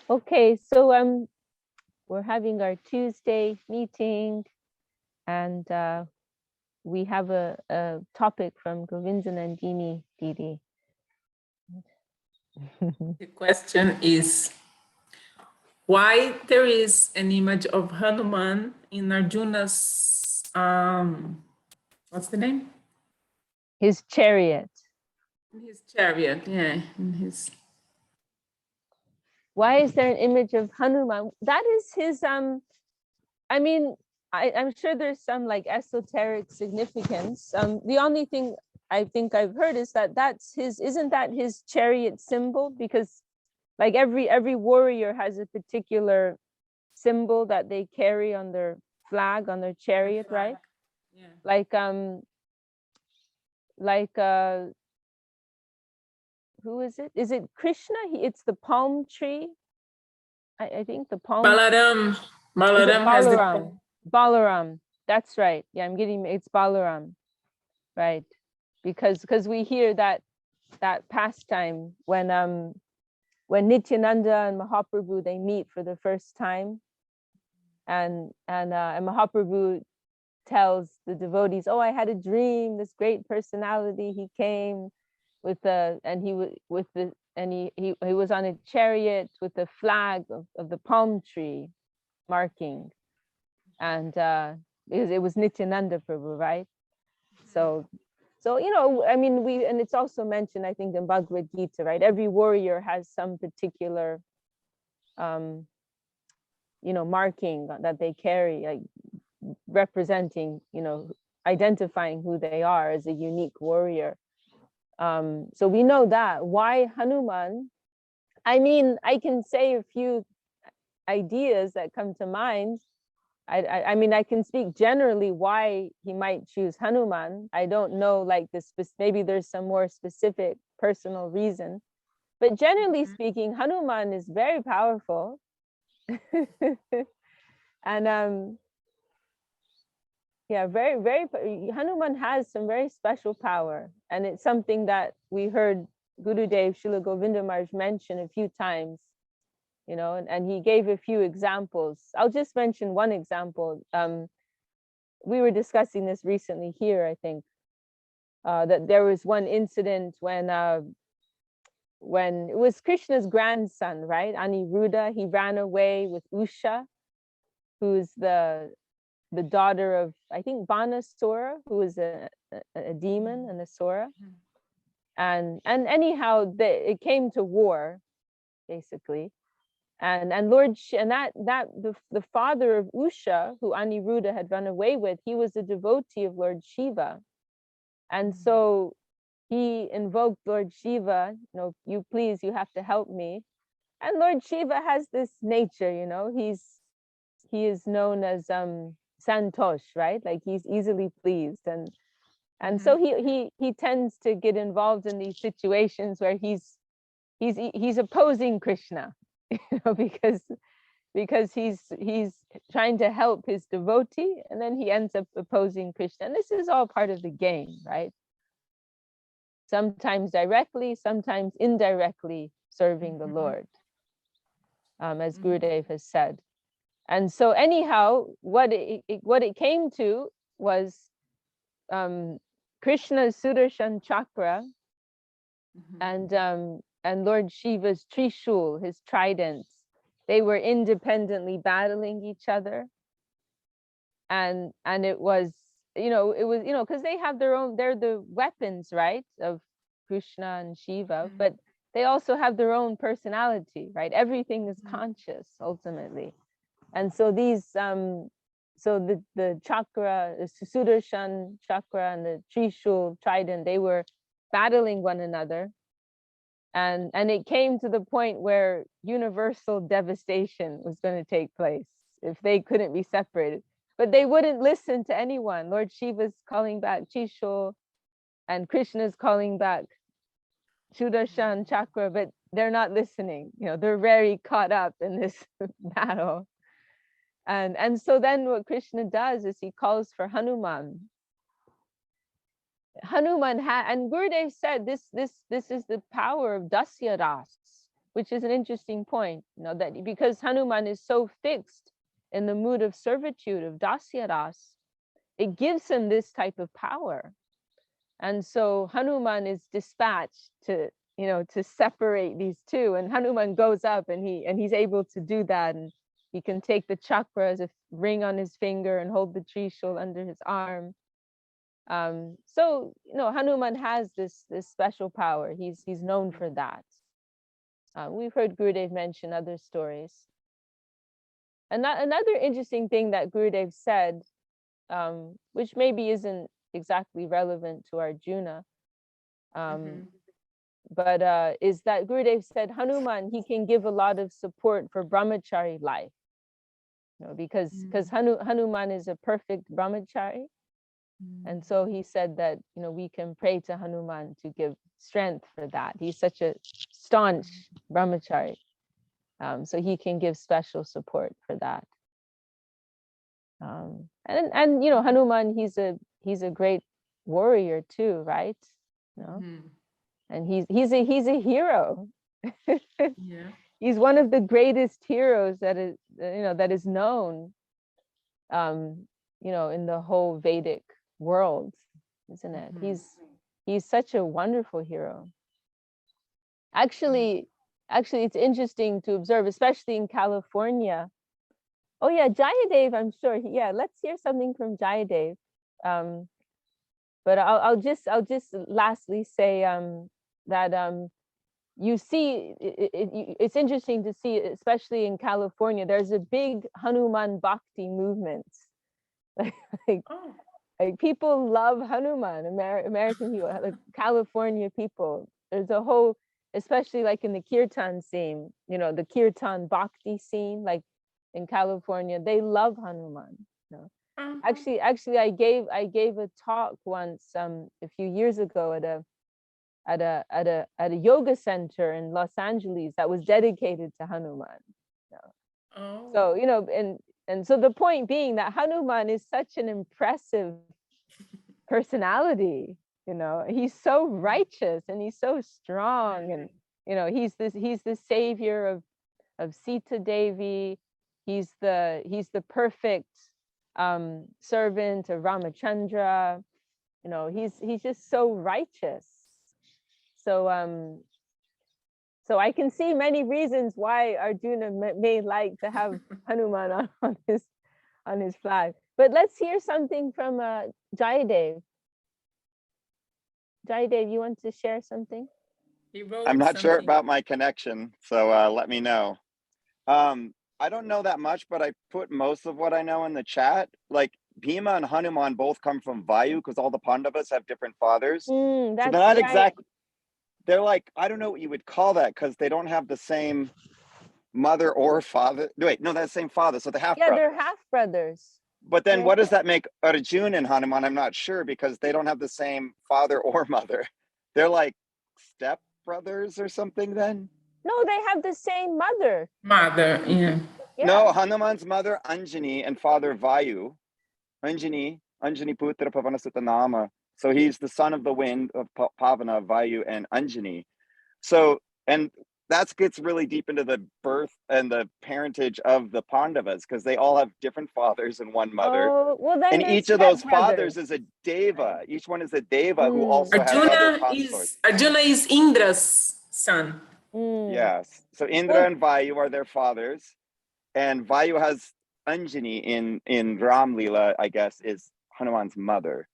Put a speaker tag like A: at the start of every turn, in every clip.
A: Okay, so we're having our Tuesday meeting, and we have a topic from Govindanandini Didi.
B: The question is why there is an image of Hanuman in Arjuna's what's the name?
A: His chariot.
B: His chariot, yeah, in his.
A: Why is there an image of Hanuman? That is his I mean, I'm sure there's some like esoteric significance. The only thing I think I've heard is that isn't that his chariot symbol? Because like every warrior has a particular symbol that they carry on their flag, on their chariot, right?
B: Yeah.
A: Like who is it? Is it Krishna? It's the palm tree. I think the palm.
B: Balaram. Balaram has the.
A: Balaram. That's right. Yeah, it's Balaram, right? Because we hear that pastime when Nityananda and Mahaprabhu, they meet for the first time, and Mahaprabhu tells the devotees, "Oh, I had a dream. This great personality. He came with he was on a chariot with the flag of the palm tree marking, and because it was Nityananda Prabhu, right? So I mean, and it's also mentioned, I think, in Bhagavad Gita, right? Every warrior has some particular marking that they carry, like representing, identifying who they are as a unique warrior. So we know that. Why Hanuman? I mean, I can say a few ideas that come to mind. I mean, I can speak generally why he might choose Hanuman. I don't know, like this, maybe there's some more specific personal reason, but generally speaking, Hanuman is very powerful. And yeah, Hanuman has some very special power, and it's something that we heard Gurudev Srila Govinda Maharaj mention a few times, and he gave a few examples. I'll just mention one example. We were discussing this recently here, I think, that there was one incident when it was Krishna's grandson, right? Aniruddha, he ran away with Usha, who's the daughter of, I think, Banasura, who was a demon, an asura. And anyhow, it came to war, basically. And the father of Usha, who Aniruddha had run away with, he was a devotee of Lord Shiva. And so he invoked Lord Shiva, you have to help me. And Lord Shiva has this nature, he is known as Santosh, right? Like he's easily pleased. And so he tends to get involved in these situations where he's opposing Krishna, because he's trying to help his devotee, and then he ends up opposing Krishna. And this is all part of the game, right? Sometimes directly, sometimes indirectly serving the Lord, as Gurudev has said. And so anyhow, what it came to was Krishna's Sudarshan chakra and Lord Shiva's Trishul, his tridents. They were independently battling each other, and it was because they have their own, they're the weapons, right, of Krishna and Shiva, but they also have their own personality, right? Everything is conscious ultimately. And so these so the chakra, the Sudarshan chakra and the Trishul trident, they were battling one another. And it came to the point where universal devastation was going to take place if they couldn't be separated. But they wouldn't listen to anyone. Lord Shiva's calling back Trishul, and Krishna's calling back Sudarshan chakra, but they're not listening. They're very caught up in this battle. And so then what Krishna does is he calls for Hanuman. And Gurudev said this is the power of Dasya Ras, which is an interesting point, you know, that because Hanuman is so fixed in the mood of servitude, of dasyaras, it gives him this type of power. And so Hanuman is dispatched to, you know, to separate these two. And Hanuman goes up and he's able to do that. And he can take the chakra as a ring on his finger and hold the Trishul under his arm. So, you know, Hanuman has this special power. He's known for that. We've heard Gurudev mention other stories. And another interesting thing that Gurudev said, which maybe isn't exactly relevant to Arjuna, but is that Gurudev said Hanuman, he can give a lot of support for brahmachari life, you know, because Hanuman is a perfect brahmachari. And so he said that, you know, we can pray to Hanuman to give strength for that. He's such a staunch brahmachari. So he can give special support for that. And you know, Hanuman, he's a great warrior too, right? You know, and he's a hero.
B: Yeah.
A: He's one of the greatest heroes that is, you know, that is known, you know, in the whole Vedic world, isn't it? He's such a wonderful hero. Actually, it's interesting to observe, especially in California. Oh yeah, Jayadev, I'm sure. Yeah, let's hear something from Jayadev. But I'll just lastly say that you see, it's interesting to see, especially in California, there's a big Hanuman Bhakti movement. Like people love Hanuman, American people, like California people. There's a whole, especially like in the kirtan scene, you know, the kirtan Bhakti scene, like in California, they love Hanuman. You know? Actually, I gave a talk once a few years ago at a yoga center in Los Angeles that was dedicated to Hanuman. You know? So, you know, and so the point being that Hanuman is such an impressive personality. You know, he's so righteous and he's so strong, and you know, he's the savior of Sita Devi. He's the perfect servant of Ramachandra. You know, he's just so righteous. So so I can see many reasons why Arjuna may like to have Hanuman on his flag. But let's hear something from Jayadev. Jayadev, you want to share something?
C: I'm not sure about my connection, so let me know. I don't know that much, but I put most of what I know in the chat. Like Bhima and Hanuman both come from Vayu because all the Pandavas have different fathers. So they're not exactly, they're like, I don't know what you would call that because they don't have the same mother or father. Wait, no, that's the same father. So the half brothers.
A: Yeah, they're half brothers.
C: But then what does that make Arjuna and Hanuman? I'm not sure because they don't have the same father or mother. They're like step brothers or something then?
A: No, they have the same mother.
B: Mother, yeah.
C: No, Hanuman's mother Anjani and father Vayu. Anjani Putra Pavanasutta Nama. So he's the son of the wind of Pavana, Vayu, and Anjani. So, and that gets really deep into the birth and the parentage of the Pandavas because they all have different fathers and one mother.
A: Oh, well, then
C: and each of those fathers is a Deva. Each one is a Deva who also has other consorts.
B: Arjuna is Indra's son.
C: Yes. So Indra and Vayu are their fathers. And Vayu has Anjani in Ram Leela, I guess, is Hanuman's mother.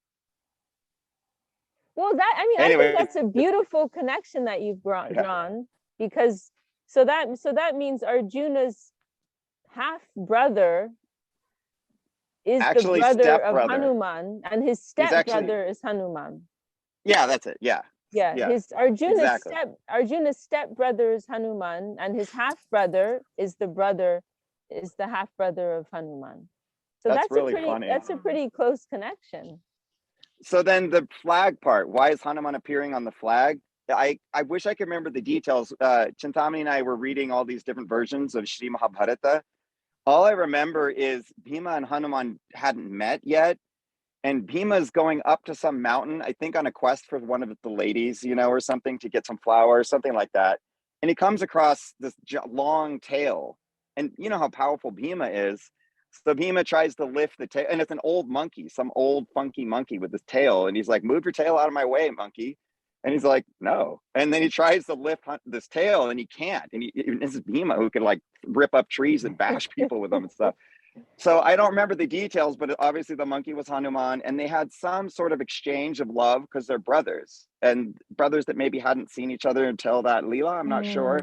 A: Well, I think that's a beautiful connection that you've drawn, because so that means Arjuna's half brother is actually the brother of Hanuman, and his stepbrother is Hanuman.
C: Yeah, that's it. Yeah.
A: His Arjuna's stepbrother is Hanuman, and his half brother is the half brother of Hanuman. So that's really funny. That's a pretty close connection.
C: So then the flag part, why is Hanuman appearing on the flag? I wish I could remember the details. Chintamani and I were reading all these different versions of Sri Mahabharata. All I remember is Bhima and Hanuman hadn't met yet. And Bhima's going up to some mountain, I think on a quest for one of the ladies, you know, or something to get some flowers, something like that. and he comes across this long tail. And you know how powerful Bhima is. So Bhima tries to lift the tail, and it's an old monkey, some old funky monkey with his tail. And he's like, move your tail out of my way, monkey. And he's like, no. And then he tries to lift this tail and he can't. And this is Bhima, who could like rip up trees and bash people with them and stuff. So I don't remember the details, but obviously the monkey was Hanuman, and they had some sort of exchange of love because they're brothers, and brothers that maybe hadn't seen each other until that Leela, I'm not sure.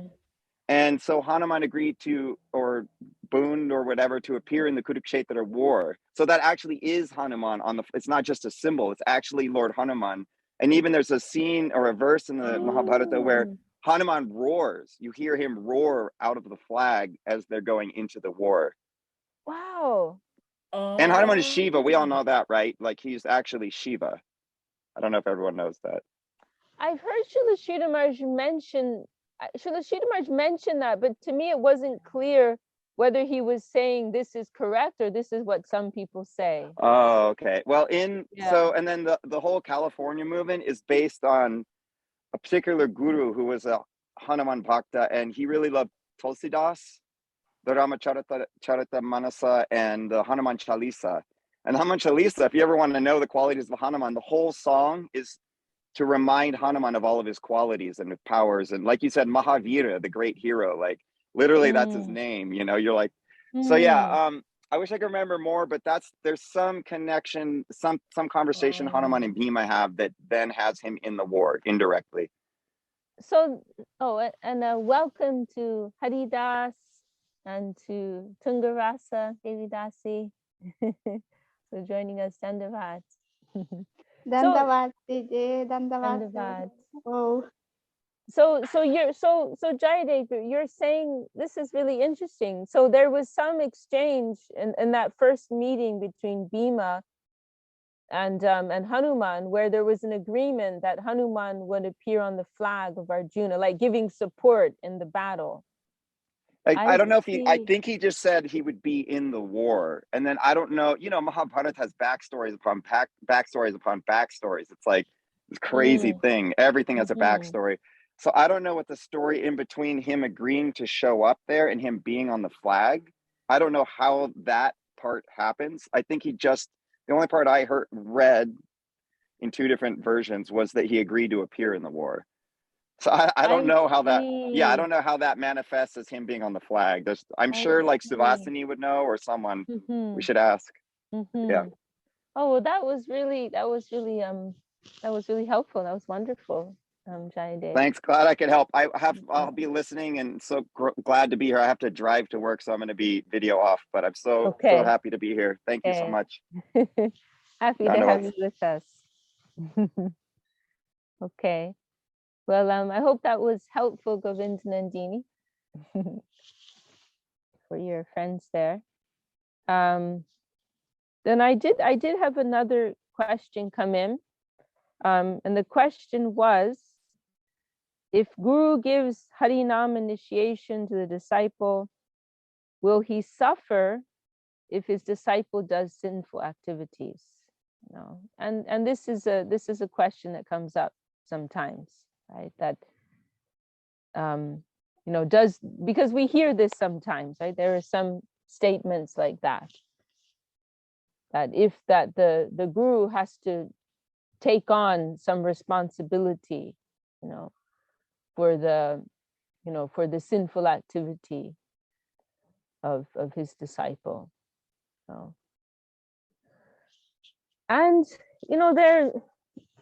C: And so Hanuman agreed to, or booned or whatever, to appear in the Kurukshetra war. So that actually is Hanuman it's not just a symbol, it's actually Lord Hanuman. And even there's a scene or a verse in the Mahabharata where Hanuman roars. You hear him roar out of the flag as they're going into the war.
A: Wow.
C: And Hanuman is Shiva. We all know that, right? Like he's actually Shiva. I don't know if everyone knows that.
A: I've heard Srila Sridhar Maharaj mention that, but to me it wasn't clear whether he was saying this is correct or this is what some people say.
C: Oh, okay. Well, so, and then the whole California movement is based on a particular guru who was a Hanuman Bhakta, and he really loved Tulsidas, the Ramacharita Manasa, and the Hanuman Chalisa. And Hanuman Chalisa, if you ever want to know the qualities of Hanuman, the whole song is to remind Hanuman of all of his qualities and his powers. And like you said, Mahavira, the great hero, like literally that's his name, you know, you're like, so yeah, I wish I could remember more, but there's some connection, some conversation Hanuman and Bhima have that then has him in the war indirectly.
A: So, and welcome to Haridas and to Tungarasa, Devi Dasi, for joining us. Dandavat.
D: Dandavat, DJ, Dandavat. Oh.
A: So Jayadev, you're saying this is really interesting. So there was some exchange in that first meeting between Bhima and Hanuman, where there was an agreement that Hanuman would appear on the flag of Arjuna, like giving support in the battle.
C: I don't know if I think he just said he would be in the war. And then I don't know, you know, Mahabharata has backstories upon backstories upon backstories. It's like this crazy thing. Everything has a backstory. So I don't know what the story in between him agreeing to show up there and him being on the flag. I don't know how that part happens. I think the only part I read in two different versions was that he agreed to appear in the war. So I don't know how that, I don't know how that manifests as him being on the flag. I'm sure like Suvasini would know, or someone we should ask. Yeah.
A: Oh, well, that was really helpful. That was wonderful, Jayadev.
C: Thanks. Glad I could help. I'll be listening, and so glad to be here. I have to drive to work, so I'm going to be video off, but I'm so happy to be here. Thank you so much.
A: Happy to have you with us. Okay. Well, I hope that was helpful, Govind Nandini, for your friends there. Then I did have another question come in, and the question was, if Guru gives Harinam initiation to the disciple, will he suffer if his disciple does sinful activities? You know, and this is a question that comes up sometimes. Right, that you know, because we hear this sometimes, right? There are some statements like that if the guru has to take on some responsibility, you know, for the sinful activity of his disciple. So, and you know,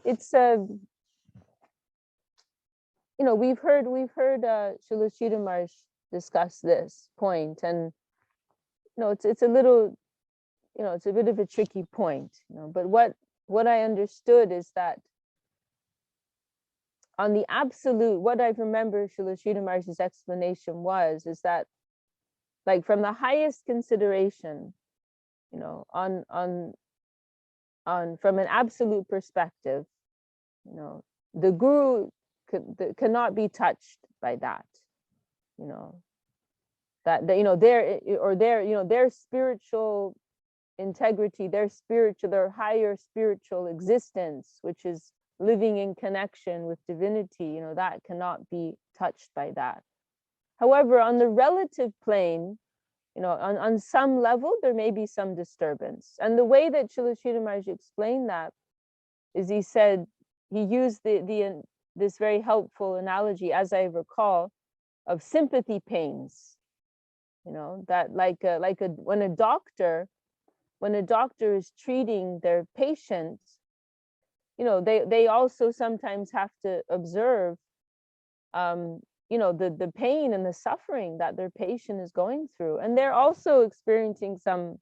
A: it's a you know, we've heard Srila Sridhar Maharaj discuss this point, and you know, it's a little, you know, it's a bit of a tricky point, you know, but what I understood is that on the absolute, what I remember Srila Sridhar Maharaj's explanation is that, like, from the highest consideration, you know, on from an absolute perspective, you know, the guru cannot be touched by that, you know, that you know, their spiritual integrity, their higher spiritual existence, which is living in connection with divinity, you know, that cannot be touched by that. However, on the relative plane, you know, on some level, there may be some disturbance. And the way that Srila Sridhar Maharaj explained that is he said, he used this very helpful analogy, as I recall, of sympathy pains. You know, that when a doctor is treating their patients, you know, they also sometimes have to observe, you know, the pain and the suffering that their patient is going through, and they're also experiencing some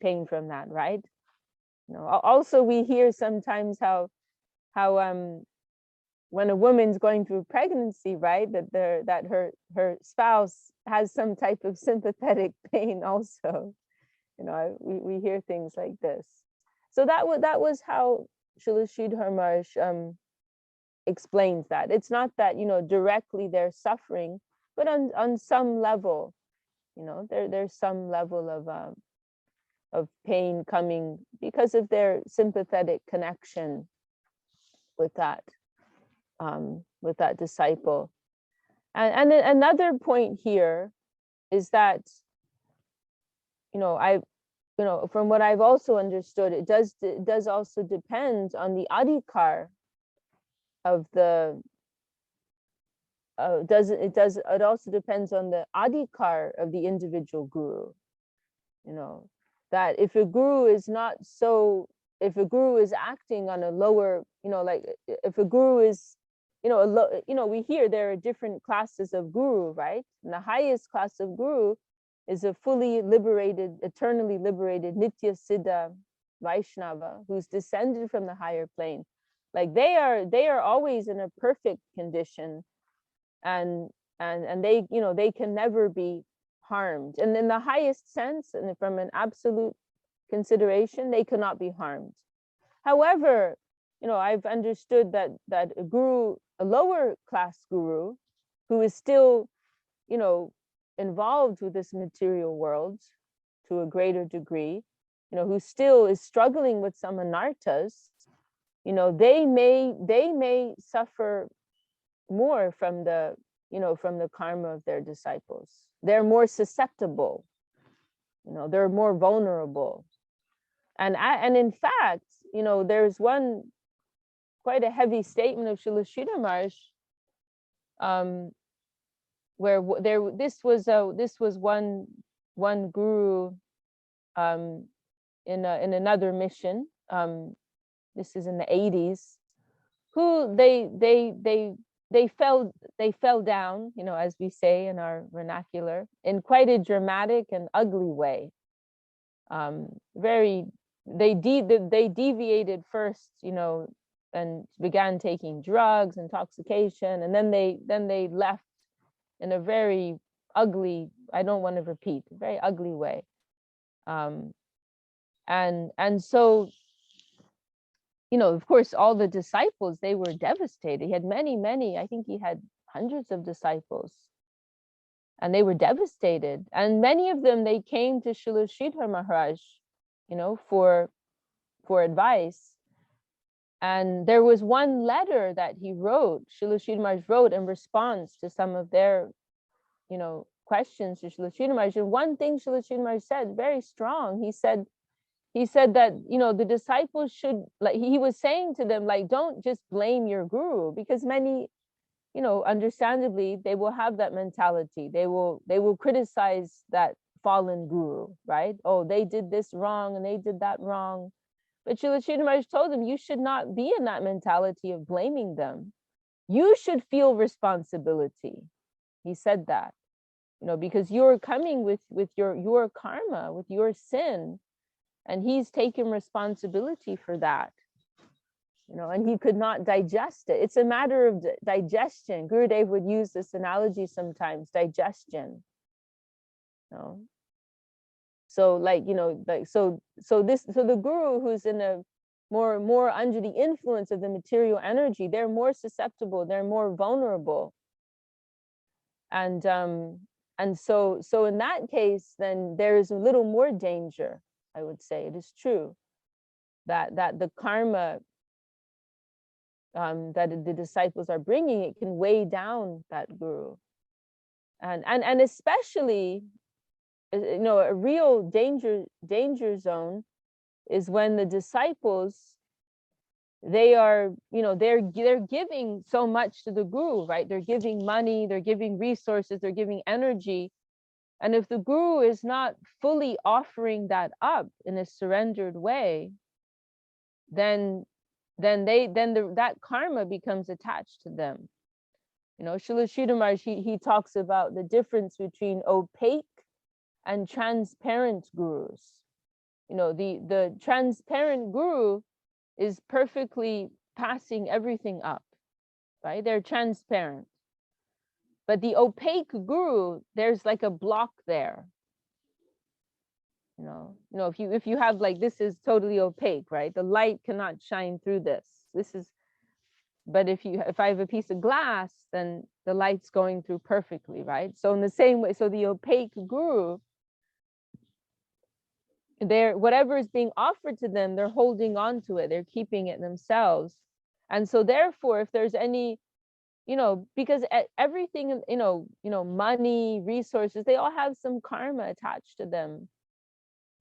A: pain from that, right? You know, also we hear sometimes how when a woman's going through pregnancy, right, that her spouse has some type of sympathetic pain also. You know, we hear things like this. So that was how Srila Sridhar Maharaj explains that. It's not that, you know, directly they're suffering, but on some level, you know, there's some level of pain coming because of their sympathetic connection with that disciple. And another point here is that, you know, from what I've also understood, it does also depend on the adhikar of the it also depends on the adhikar of the individual guru. You know, that if a guru is acting on a lower, you know, like if a guru is, you know, we hear there are different classes of guru, right? And the highest class of guru is a fully liberated, eternally liberated Nitya Siddha Vaishnava who's descended from the higher plane. Like they are always in a perfect condition, and they, you know, they can never be harmed. And in the highest sense, and from an absolute consideration, they cannot be harmed. However, you know, I've understood that a guru, a lower class guru, who is still, you know, involved with this material world to a greater degree, you know, who still is struggling with some anarthas, you know, they may suffer more from the, you know, from the karma of their disciples. They're more susceptible, you know, they're more vulnerable. And in fact, you know, there's one quite a heavy statement of Srila Sridhar Maharaj, where this was one guru in another mission. This is in the 80s, who they fell down, you know, as we say in our vernacular, in quite a dramatic and ugly way. They deviated first, you know, and began taking drugs, intoxication, and then they left in a very ugly, I don't want to repeat, very ugly way. And so, you know, of course, all the disciples, they were devastated. He had many, I think he had hundreds of disciples, and they were devastated. And many of them, they came to Srila Sridhar Maharaj, you know, for advice. And there was one letter that he wrote, Srila Sridhar Maharaj wrote in response to some of their, you know, questions to Srila Sridhar Maharaj. And one thing Srila Sridhar Maharaj said, very strong, he said that, you know, the disciples should, like, he was saying to them, like, don't just blame your guru, because many, you know, understandably, they will have that mentality. They will criticize that fallen guru, right? Oh, they did this wrong and they did that wrong. But Srila Sridhar Maharaj told them, you should not be in that mentality of blaming them. You should feel responsibility. He said that, you know, because you're coming with your karma, with your sin, and he's taken responsibility for that, you know, and he could not digest it. It's a matter of digestion. Gurudev would use this analogy sometimes, digestion, you know. So, like, you know, like, so the guru who's in a more under the influence of the material energy, they're more susceptible, they're more vulnerable. And so in that case, then there is a little more danger, I would say. It is true that the karma that the disciples are bringing, it can weigh down that guru. And especially, you know, a real danger zone is when the disciples, they are, you know, they're giving so much to the guru, right? They're giving money, they're giving resources, they're giving energy. And if the guru is not fully offering that up in a surrendered way, then that karma becomes attached to them. You know, Srila Sridhar Maharaj, he talks about the difference between opaque and transparent gurus. You know, the transparent guru is perfectly passing everything up, right? They're transparent. But the opaque guru, there's like a block there. You know, if you have like, this is totally opaque, right? The light cannot shine through this. This is, but if I have a piece of glass, then the light's going through perfectly, right? So in the same way, so the opaque guru, whatever is being offered to them, they're holding on to it, they're keeping it themselves. And so therefore, if there's any, you know, because everything, you know, money, resources, they all have some karma attached to them.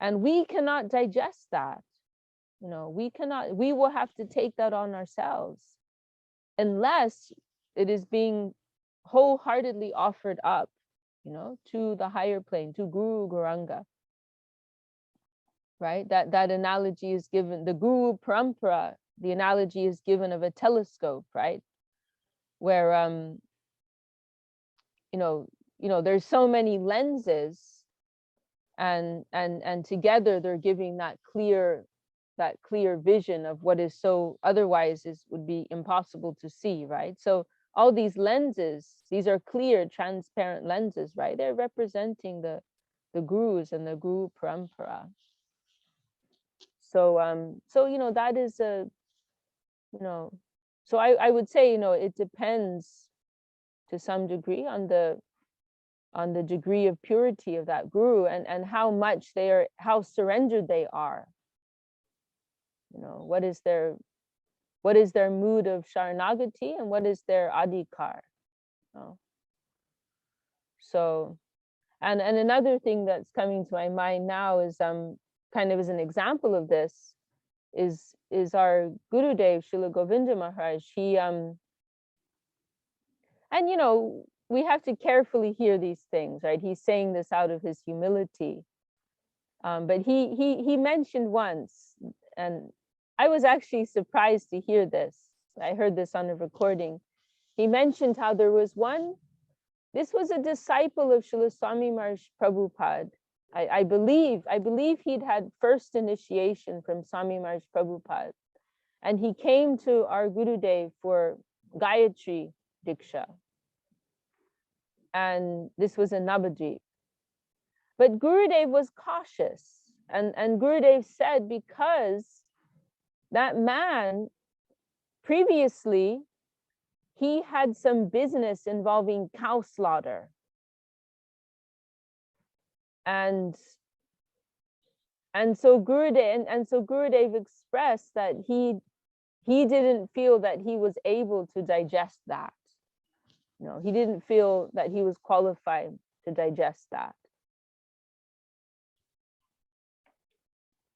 A: And we cannot digest that. You know, we will have to take that on ourselves unless it is being wholeheartedly offered up, you know, to the higher plane, to Guru Gauranga. Right? That analogy is given, the Guru Parampara, the analogy is given of a telescope, right? Where you know, there's so many lenses, and together they're giving that clear vision of what is so otherwise would be impossible to see, right? So all these lenses, these are clear, transparent lenses, right? They're representing the gurus and the Guru Parampara. So so you know, that is a, you know, so I would say, you know, it depends to some degree on the degree of purity of that guru, and how much how surrendered they are. You know, what is their mood of Sharanagati and what is their adhikar. You know? So, and another thing that's coming to my mind now is kind of as an example of this is our Gurudev Srila Govinda Maharaj. He and you know, we have to carefully hear these things, right? He's saying this out of his humility. But he mentioned once, and I was actually surprised to hear this. I heard this on a recording. He mentioned how there was one, this was a disciple of Srila Swami Maharaj Prabhupada. I believe he'd had first initiation from Swami Maharaj Prabhupada. And he came to our Gurudev for Gayatri Diksha. And this was in Navadvip. But Gurudev was cautious. And Gurudev said, because that man, previously, he had some business involving cow slaughter. And so Gurudev expressed that he didn't feel that he was able to digest that. You know, he didn't feel that he was qualified to digest that.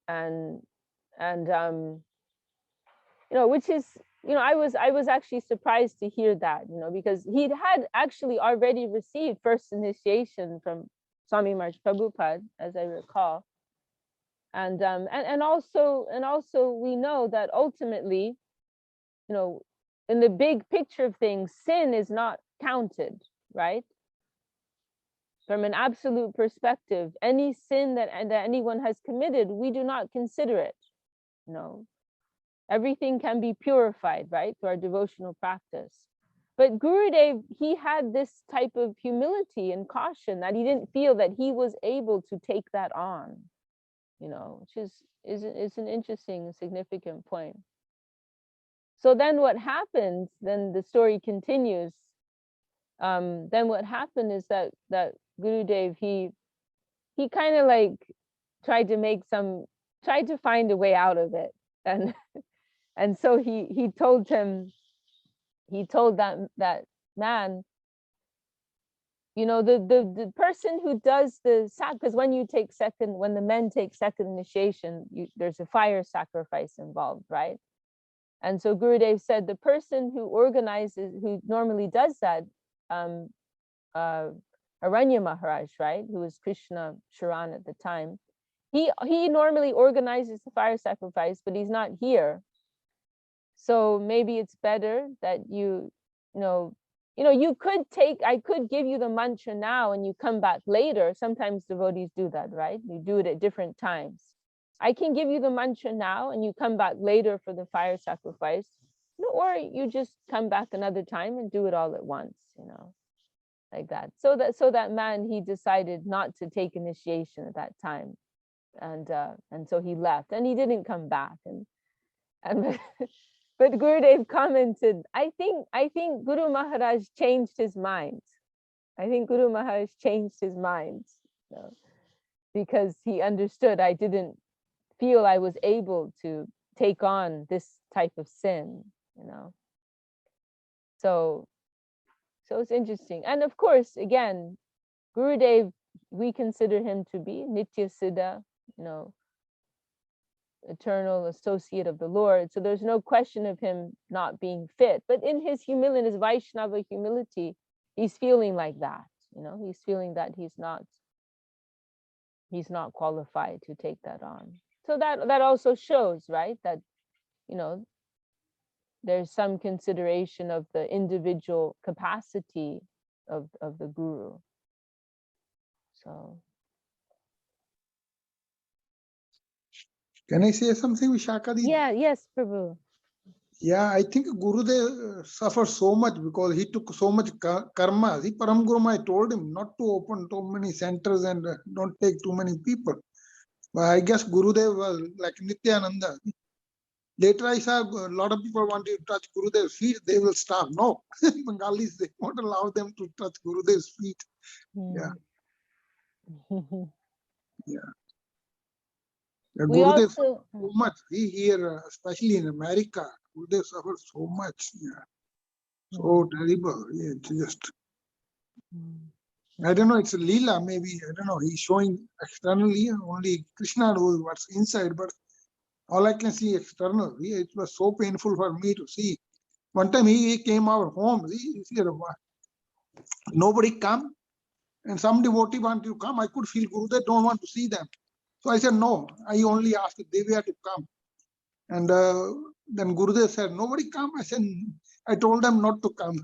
A: And you know, which is, you know, I was actually surprised to hear that, you know, because he'd had actually already received first initiation from Swami Maharaj Prabhupada, as I recall. And also we know that ultimately, you know, in the big picture of things, sin is not counted, right? From an absolute perspective, any sin that anyone has committed, we do not consider it. No, everything can be purified, right, through our devotional practice. But Gurudev, he had this type of humility and caution that he didn't feel that he was able to take that on, you know, which is an interesting, significant point. So then what happened, then the story continues. Then what happened is that Gurudev, he kind of like tried to find a way out of it. And so he told him, he told that man, you know, the person who does the because when the men take second initiation, there's a fire sacrifice involved, right? And so Gurudev said the person who normally does that, Aranya Maharaj, right, who was Krishna Sharan at the time, he normally organizes the fire sacrifice, but he's not here. So maybe it's better that I could give you the mantra now and you come back later. Sometimes devotees do that, right? You do it at different times. I can give you the mantra now and you come back later for the fire sacrifice, or you just come back another time and do it all at once, like that. So that man, he decided not to take initiation at that time. And so he left and he didn't come back. And but Gurudev commented, I think Guru Maharaj changed his mind. I think Guru Maharaj changed his mind, because he understood I didn't feel I was able to take on this type of sin, So it's interesting. And of course, again, Gurudev, we consider him to be Nitya Siddha, eternal associate of the Lord. So there's no question of him not being fit. But in his humility, in his Vaishnava humility, he's feeling like that. He's feeling that he's not qualified to take that on. So that also shows, right, that there's some consideration of the individual capacity of the guru. So
E: can I say something, Vishakha?
A: Yes, Prabhu.
E: Yeah, I think Gurudev suffered so much because he took so much karma. The Param Guru Maharaj told him not to open too many centers and don't take too many people. But I guess Gurudev was like Nityananda. Later I saw a lot of people want to touch Gurudev's feet. They will stop. No, Bengalis, they won't allow them to touch Gurudev's feet. Yeah. Yeah. Gurudev suffered so much. We here, especially in America, Gurudev suffered so much. Yeah. So terrible. Yeah, just I don't know, it's a Leela, maybe, I don't know, he's showing externally, only Krishna knows what's inside, but all I can see external. It was so painful for me to see. One time he came our home, nobody come, and some devotee wanted to come. I could feel Gurudev don't want to see them. So I said, no, I only asked Devi to come. And then Gurudev said, nobody come. I told them not to come.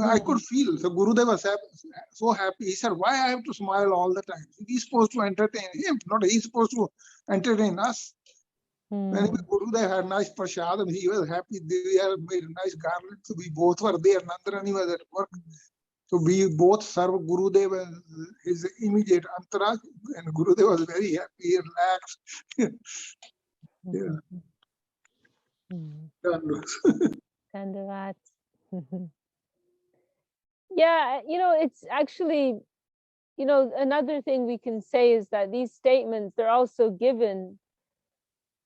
E: I could feel. So Gurudev was so happy. He said, why I have to smile all the time? He's supposed to entertain him, not he's supposed to entertain us. When Gurudev had nice prashadam, he was happy. They had made a nice garland. So we both were there. Nandarani was at work. So we both served Gurudev and his immediate entourage. And Gurudev was very happy, relaxed.
A: Dandavat. Yeah, it's actually, another thing we can say is that these statements, they're also given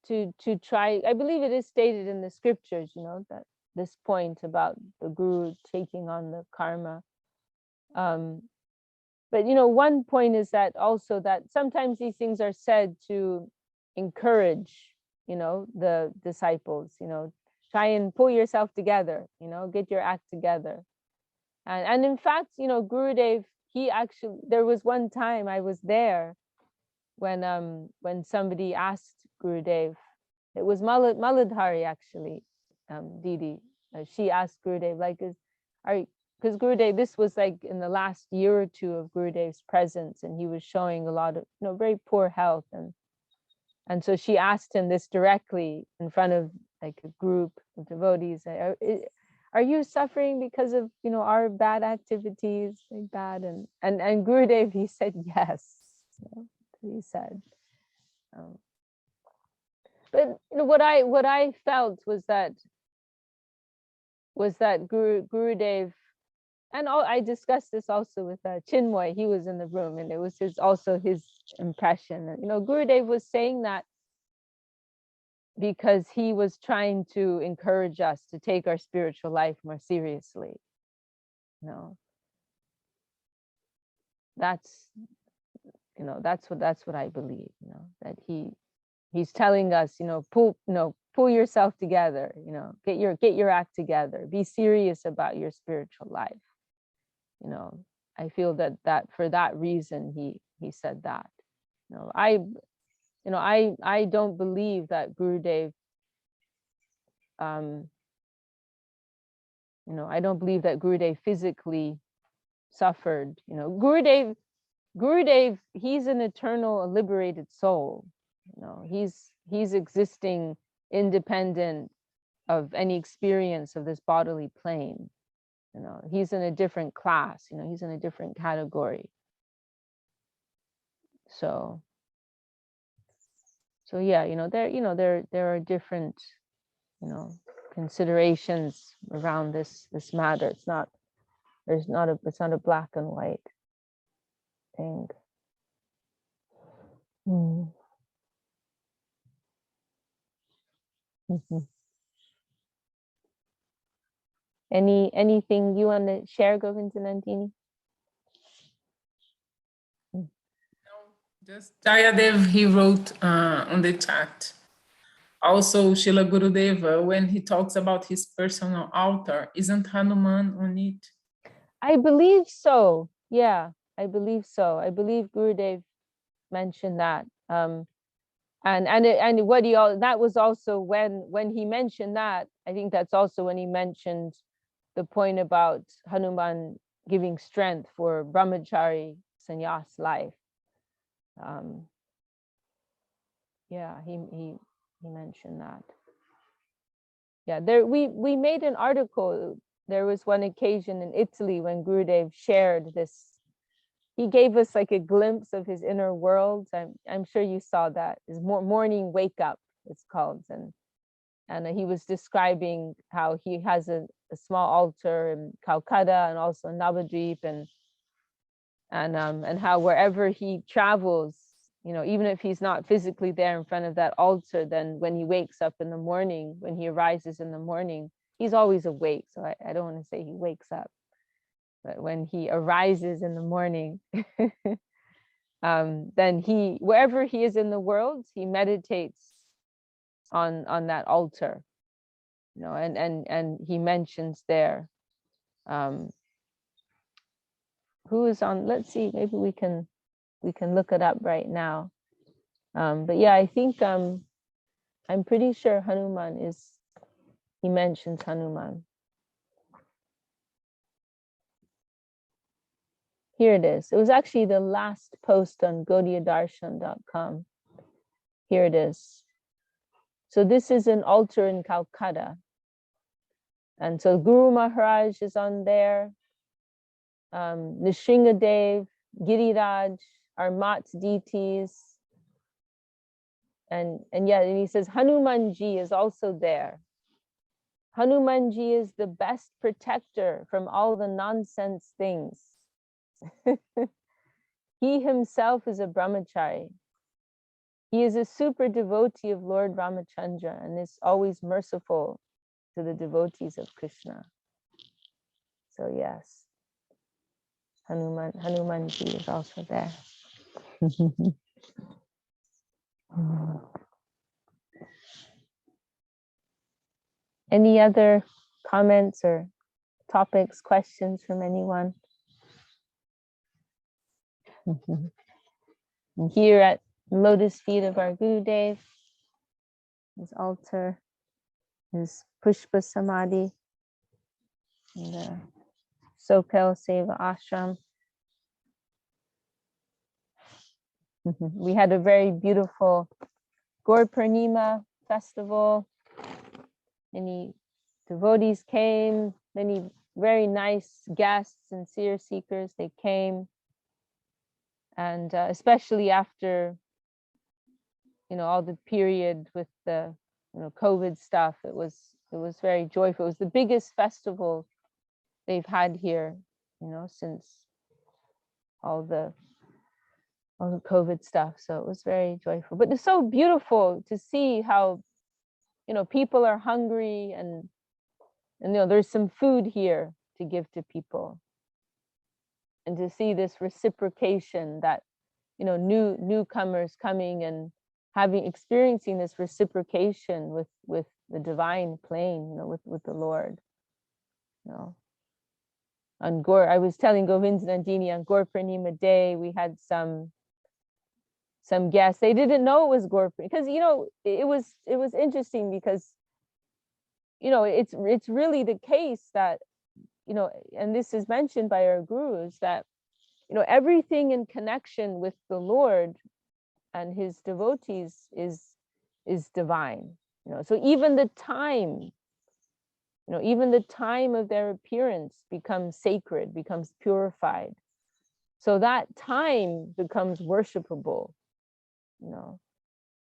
A: to try, I believe it is stated in the scriptures, that this point about the guru taking on the karma. But one point is that also that sometimes these things are said to encourage, the disciples, try and pull yourself together, get your act together. And in fact, Gurudev, there was one time I was there when somebody asked Gurudev, it was Maladhari actually, Didi, she asked Gurudev, like, because Gurudev, this was like in the last year or two of Gurudev's presence, and he was showing a lot of, very poor health. And so she asked him this directly in front of like a group of devotees, are you suffering because of, our bad activities like that? And Gurudev, he said, yes, he said. But what I felt was that Gurudev, and I discussed this also with Chinmoy. He was in the room, and it was also his impression. Gurudev was saying that because he was trying to encourage us to take our spiritual life more seriously. That's what I believe, that he's telling us, pull yourself together, get your act together, be serious about your spiritual life. I feel that for that reason he said that. I don't believe that Gurudev I don't believe that Gurudev physically suffered. Gurudev, he's an eternal liberated soul. He's existing independent of any experience of this bodily plane. He's in a different class, he's in a different category. So yeah, there are different, considerations around this matter. It's not a black and white thing. Anything you want to share, Govindhanandini?
B: Just Jayadev, he wrote on the chat. Also, Srila Gurudeva, when he talks about his personal altar, isn't Hanuman on it?
A: I believe so. Yeah, I believe so. I believe Gurudev mentioned that. And what that was also when he mentioned that. I think that's also when he mentioned the point about Hanuman giving strength for brahmachari sannyas life. Yeah, he mentioned that. Yeah, we made an article. There was one occasion in Italy when Gurudev shared this. He gave us like a glimpse of his inner world. I'm sure you saw that. His morning wake up, it's called, and he was describing how he has a small altar in Calcutta and also in Navadvip, and how wherever he travels, even if he's not physically there in front of that altar, then when he wakes up in the morning, when he arises in the morning, he's always awake. So I don't want to say he wakes up, but when he arises in the morning, then wherever he is in the world, he meditates on that altar, and he mentions there, who is on, let's see, maybe we can look it up right now. But yeah, I think I'm pretty sure Hanuman he mentions Hanuman. Here it is. It was actually the last post on gaudiyadarshan.com. Here it is. So this is an altar in Calcutta. And so Guru Maharaj is on there. Nishingadev, Giriraj, our Mat deities. And he says Hanumanji is also there. Hanumanji is the best protector from all the nonsense things. He himself is a brahmachari. He is a super devotee of Lord Ramachandra and is always merciful to the devotees of Krishna. So yes, Hanumanji is also there. Any other comments or topics, questions from anyone? Here at lotus feet of our Gurudev, his altar, his Pushpa Samadhi, and the Sopel Seva Ashram. We had a very beautiful Gaur Purnima festival. Many devotees came, many very nice guests and seer seekers, they came. And especially after, all the period with the, COVID stuff, it was very joyful. It was the biggest festival they've had here, since all the COVID stuff. So it was very joyful. But it's so beautiful to see how people are hungry, and there's some food here to give to people, and to see this reciprocation, that newcomers coming and experiencing this reciprocation with the divine plane, with the Lord. On I was telling Govind Nandini, on Gaur Purnima Day, we had some guests. They didn't know it was Gaur Purnima, because it was interesting, because it's really the case that and this is mentioned by our gurus, that everything in connection with the Lord and his devotees is divine. So even the time of their appearance becomes sacred, becomes purified. So that time becomes worshipable.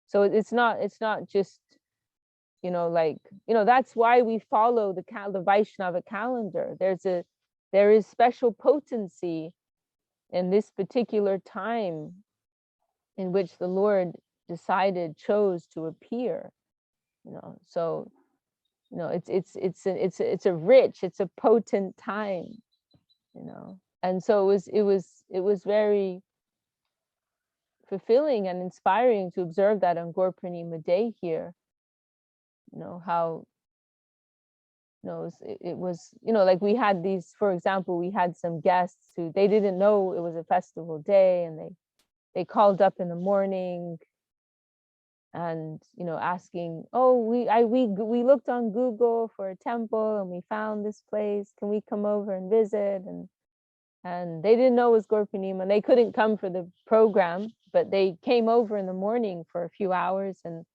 A: So it's not just that's why we follow the Vaishnava calendar. There is special potency in this particular time in which the Lord chose to appear. So it's a potent time. And so it was very fulfilling and inspiring to observe that on Gaur Purnima Day here. How it was, like we had these, for example, we had some guests who they didn't know it was a festival day, and they called up in the morning and asking, oh, we looked on Google for a temple and we found this place, can we come over and visit? And they didn't know it was Gaur Purnima, and they couldn't come for the program, but they came over in the morning for a few hours, and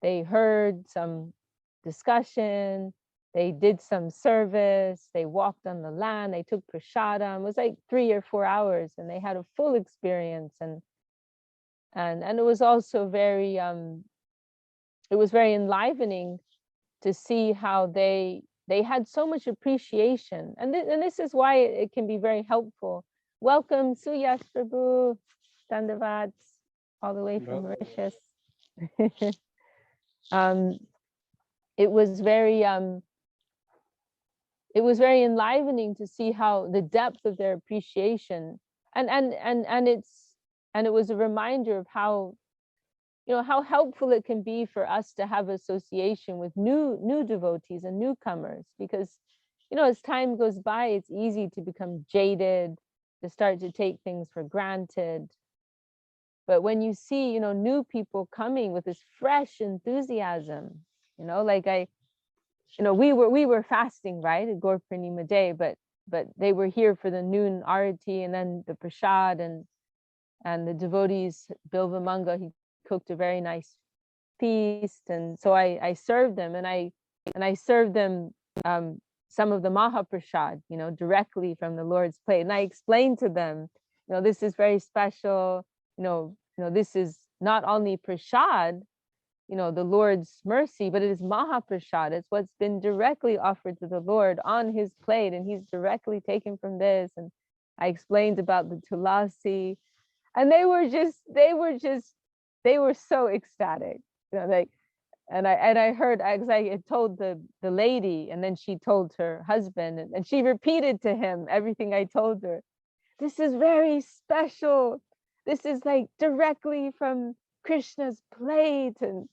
A: they heard some discussion, they did some service, they walked on the land, they took prasadam. It was like 3 or 4 hours, and they had a full experience. And it was also very enlivening to see how they had so much appreciation. And this is why it can be very helpful. Welcome, Suyash Prabhu, Dandavats, all the way from Mauritius. It was very enlivening to see how the depth of their appreciation, and it was a reminder of how how helpful it can be for us to have association with new devotees and newcomers, because as time goes by, it's easy to become jaded, to start to take things for granted. But when you see new people coming with this fresh enthusiasm, like we were fasting, right, at Gaur Purnima Day, but they were here for the noon arati and then the prasad, and the devotees, Bilva Manga, he cooked a very nice feast, and so I served them, and I served them some of the Mahaprasad, directly from the Lord's plate, and I explained to them, this is very special, this is not only prasad, the Lord's mercy, but it is Mahaprasad. It's what's been directly offered to the Lord on his plate, and he's directly taken from this. And I explained about the tulasi, and they were so ecstatic, and I heard, because I had told the lady, and then she told her husband, and she repeated to him everything I told her. This is very special. This is like directly from Krishna's plate. And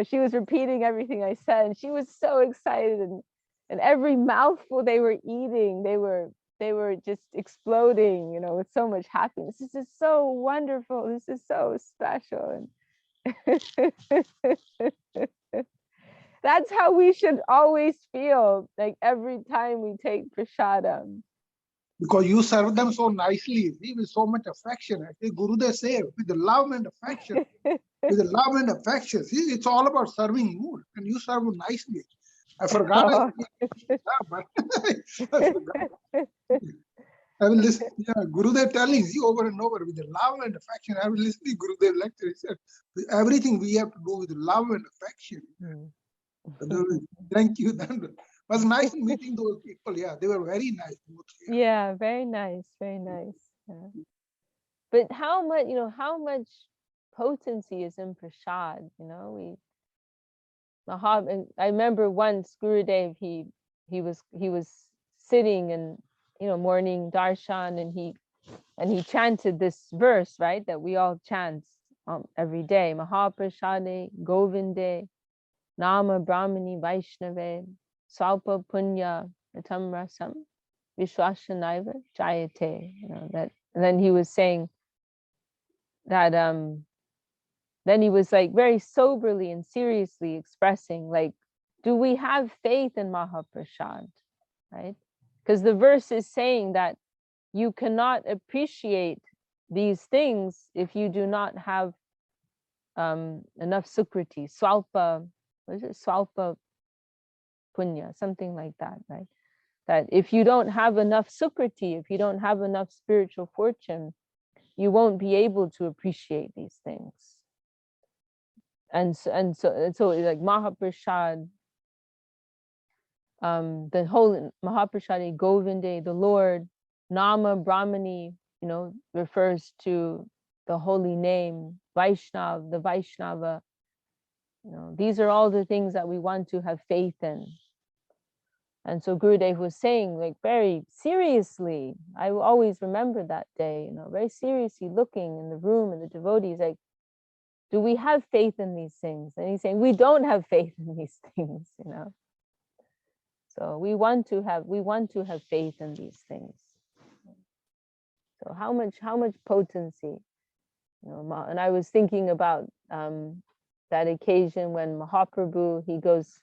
A: she was repeating everything I said, and she was so excited, and every mouthful they were eating, they were just exploding, with so much happiness. This is so wonderful. This is so special. And that's how we should always feel, like every time we take prasadam.
E: Because you serve them so nicely, see, with so much affection. Actually, Gurudev say, with the love and affection. With the love and affection. See, it's all about serving you, and you serve nicely. I forgot. I forgot. I will listen. Yeah, Gurudev telling you over and over with the love and affection. I will listen to Gurudev lecture. He said, everything we have to do with love and affection. Thank you. It was nice meeting those people. Yeah, they were very nice.
A: Yeah, very nice, very nice. Yeah. But how much, how much potency is in prasad? I remember once Gurudev, he was sitting and morning darshan, and he chanted this verse, right, that we all chant every day. Mahaprasade Govinde Nama Brahmani Vaishnave Salpa Punya Natam Rasam Vishwashanaiva Jayate. That, and then he was saying that then he was like very soberly and seriously expressing, like, do we have faith in Mahaprasad, right? Because the verse is saying that you cannot appreciate these things if you do not have enough sukriti, swalpa, what is it, swalpa punya, something like that, right? That if you don't have enough sukriti, if you don't have enough spiritual fortune, you won't be able to appreciate these things. And so like Mahaprasad, the whole Mahaprasadi Govinde, the Lord, Nama Brahmani, refers to the holy name, Vaishnav, the Vaishnava. These are all the things that we want to have faith in. And so Gurudev was saying, like, very seriously, I will always remember that day, very seriously looking in the room and the devotees, like, do we have faith in these things? And he's saying, we don't have faith in these things, So we want to have faith in these things. So how much potency, and I was thinking about that occasion when Mahaprabhu, he goes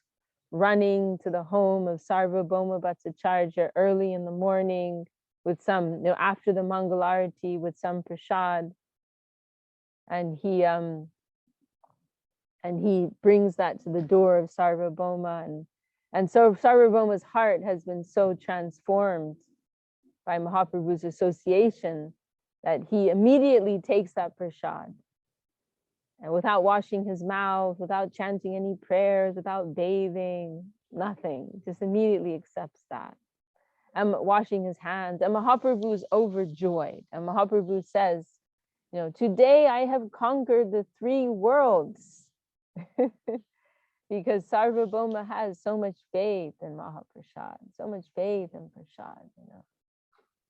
A: running to the home of Sarvabhauma Bhattacharya early in the morning with some, after the Mangalarati, with some prasad, and he brings that to the door of Sarvabhauma, and so Sarvabhauma's heart has been so transformed by Mahaprabhu's association that he immediately takes that prasad, and without washing his mouth, without chanting any prayers, without bathing, nothing, just immediately accepts that, and washing his hands. And Mahaprabhu is overjoyed, and Mahaprabhu says, today I have conquered the 3 worlds. Because Sarvabhauma has so much faith in Mahaprasad, so much faith in Prasad,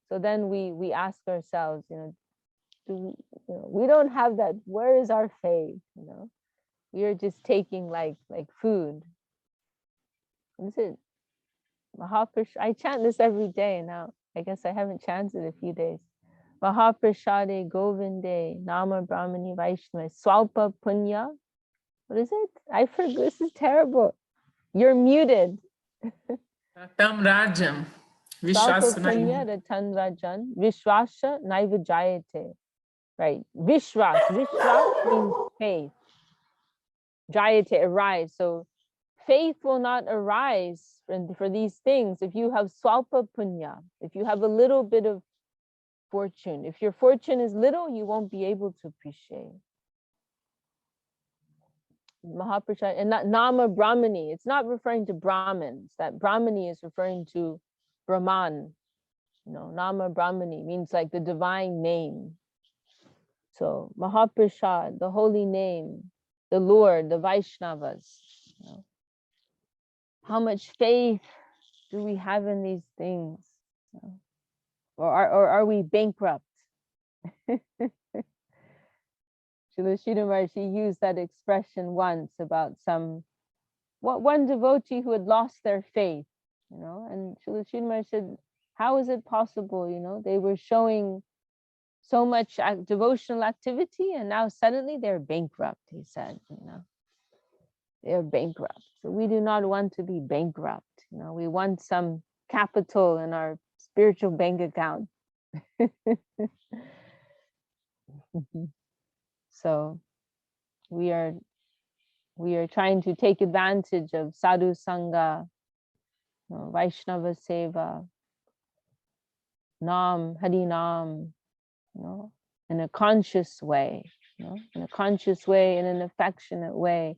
A: So then we ask ourselves, we don't have that. Where is our faith? We are just taking like food. What is it? Mahaprasad. I chant this every day now. I guess I haven't chanted a few days. Mahaprasade Govinde Nama Brahmani Vaishnava Swalpa Punya. What is it? I forgot. This is terrible. You're muted.
B: Tam Rajam. Vishwasa
A: Rajan. Vishwasa Naiva Jayate. Right. Vishwas. Vishwas means faith. Jayate, arise. So faith will not arise for these things if you have swalpa punya, if you have a little bit of fortune. If your fortune is little, you won't be able to appreciate. Mahaprasad, and not Nama Brahmani. It's not referring to Brahmins. That Brahmani is referring to Brahman. Nama Brahmani means like the divine name. So Mahaprasad, the holy name, the Lord, the Vaishnavas. How much faith do we have in these things? Or are we bankrupt? Srila Maharaj used that expression once about one devotee who had lost their faith, and Srila Maharaj said, how is it possible? They were showing so much devotional activity, and now suddenly they're bankrupt, he said, they're bankrupt. So we do not want to be bankrupt. We want some capital in our spiritual bank account. So we are trying to take advantage of sadhu sangha, Vaishnava seva, nam, hari nam, in a conscious way, in a conscious way, in an affectionate way.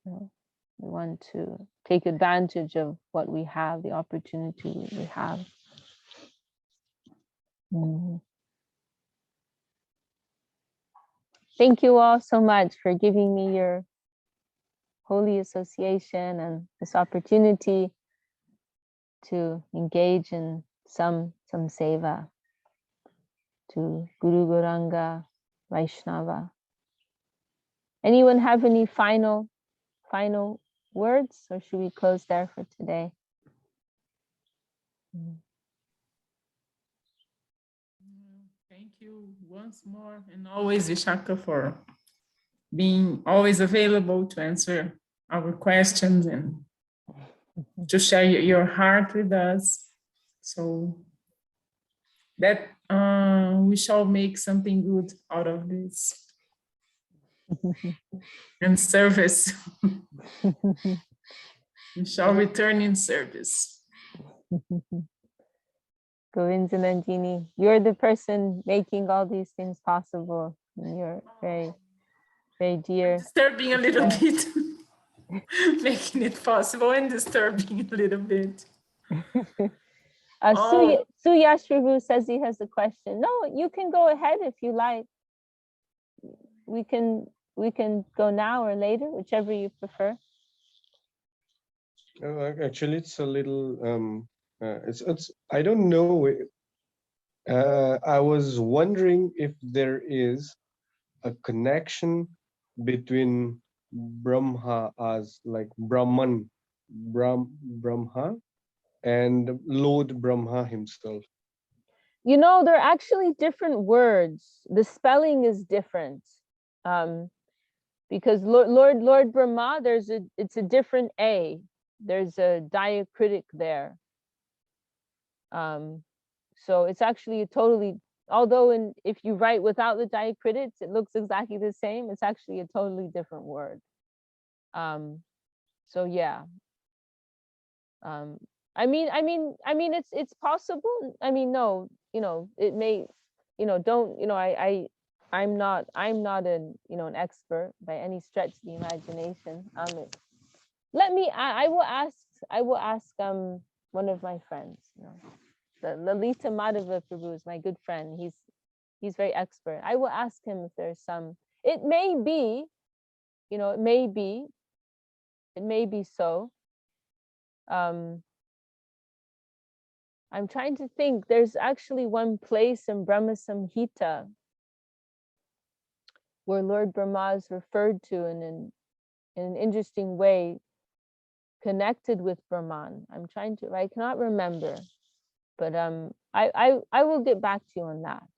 A: We want to take advantage of what we have, the opportunity we have. Thank you all so much for giving me your holy association and this opportunity to engage in some seva to Guru Gauranga Vaishnava. Anyone have any final words, or should we close there for today?
B: Thank you once more, and always, Vishakha, for being always available to answer our questions and to share your heart with us, so that we shall make something good out of this. And service. We shall return in service.
A: Govindjanandini, you're the person making all these things possible. You're very, very dear.
B: Disturbing a little bit. Making it possible and disturbing a little bit.
A: Suyashravu says he has a question. No, you can go ahead if you like. We can go now or later, whichever you prefer.
F: Actually, it's a little. It's. I don't know. I was wondering if there is a connection between Brahma as like Brahman, Brahma, and Lord Brahma himself.
A: You know, they're actually different words. The spelling is different. Because Lord Brahma, it's a different A. There's a diacritic there. So it's actually a totally, although if you write without the diacritics, it looks exactly the same. It's actually a totally different word. So yeah. I mean, it's possible. I mean, no, it may, don't, I'm not an, an expert by any stretch of the imagination. I will ask one of my friends, the Lalita Madhava Prabhu is my good friend. He's very expert. I will ask him if there's some, it may be so. I'm trying to think. There's actually one place in Brahma Samhita where Lord Brahma is referred to in an interesting way, connected with Brahman. I cannot remember, but I will get back to you on that.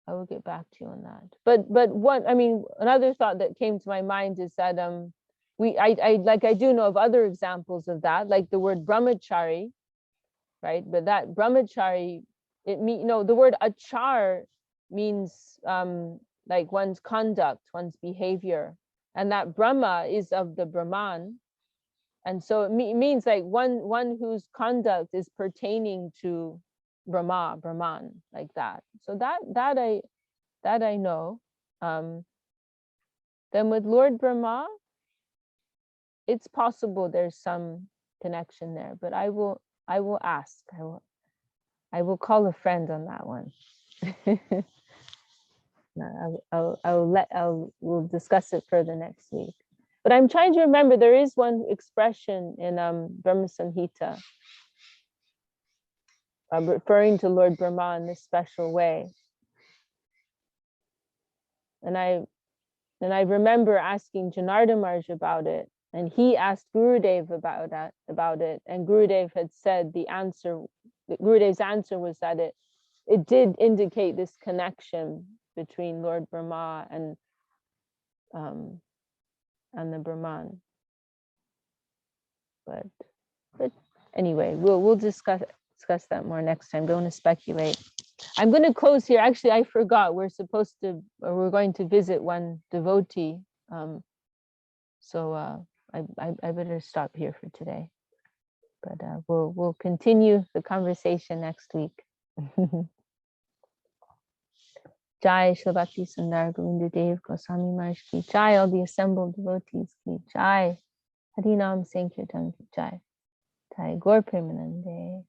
A: I will get back to you on that. But another thought that came to my mind is that I do know of other examples of that, like the word brahmachari, right? But that brahmachari, the word achar means like one's conduct, one's behavior, and that Brahma is of the Brahman, and so it means like one whose conduct is pertaining to Brahman, like that. So that I know. Then with Lord Brahma, it's possible there's some connection there, but I will ask. I will call a friend on that one. We'll discuss it further next week. But I'm trying to remember, there is one expression in Brahma Samhita referring to Lord Brahma in this special way. And I remember asking Janardhan Maharaj about it, and he asked Gurudev about it, and Gurudev had said Gurudev's answer was that it did indicate this connection between Lord Brahma and the Brahman. But anyway, we'll discuss that more next time. Don't want to speculate. I'm going to close here. Actually, I forgot. We're going to visit one devotee. So I better stop here for today. But we'll continue the conversation next week. Jai Shri Bhakti Sundar Govinda Dev Goswami Maharaj ki Jai, all the assembled devotees ki Jai, Harinam Sankirtan ki Jai, Jai Gaur Premanande.